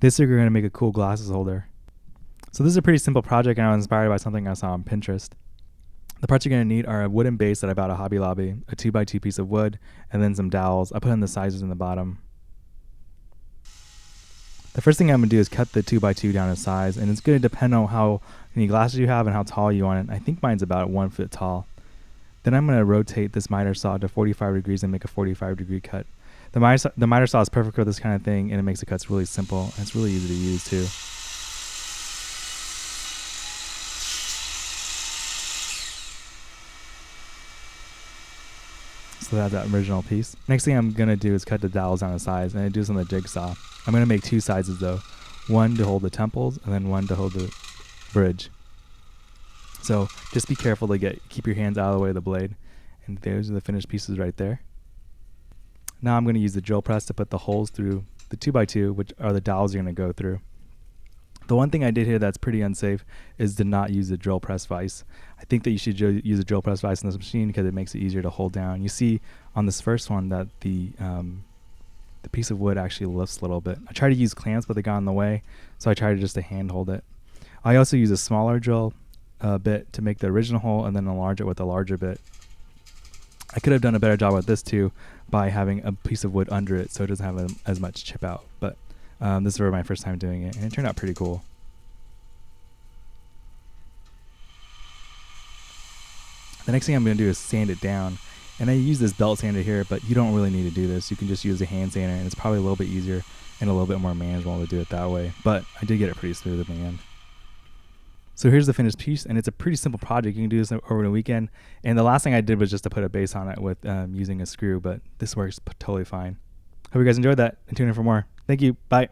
This year we're going to make a cool glasses holder. So this is a pretty simple project, and I was inspired by something I saw on Pinterest. The parts you're going to need are a wooden base that I bought at Hobby Lobby, a 2x2 piece of wood, and then some dowels. I put in the sizes in the bottom. The first thing I'm going to do is cut the 2x2 down in size, and it's going to depend on how many glasses you have and how tall you want it. I think mine's about 1 foot tall. Then I'm going to rotate this miter saw to 45 degrees and make a 45-degree cut. The miter saw is perfect for this kind of thing, and it makes the cuts really simple, and it's really easy to use too. So that's that original piece. Next thing I'm going to do is cut the dowels down to size, and I do this on the jigsaw. I'm going to make two sizes though. One to hold the temples, and then one to hold the bridge. So just be careful to keep your hands out of the way of the blade. And those are the finished pieces right there. Now I'm going to use the drill press to put the holes through the 2x2, which are the dowels you're going to go through. The one thing I did here that's pretty unsafe is to not use the drill press vise. I think that you should use a drill press vise on this machine because it makes it easier to hold down. You see on this first one that the piece of wood actually lifts a little bit. I tried to use clamps, but they got in the way, so I tried just to hand hold it. I also use a smaller drill bit to make the original hole and then enlarge it with a larger bit. I could have done a better job with this too by having a piece of wood under it so it doesn't have as much chip out, but this is my first time doing it, and it turned out pretty cool. The next thing I'm going to do is sand it down, and I use this belt sander here, but you don't really need to do this. You can just use a hand sander, and it's probably a little bit easier and a little bit more manageable to do it that way, but I did get it pretty smooth in the end. So here's the finished piece, and it's a pretty simple project. You can do this over the weekend, and the last thing I did was just to put a base on it with using a screw, but this works totally fine. Hope you guys enjoyed that, and tune in for more. Thank you. Bye.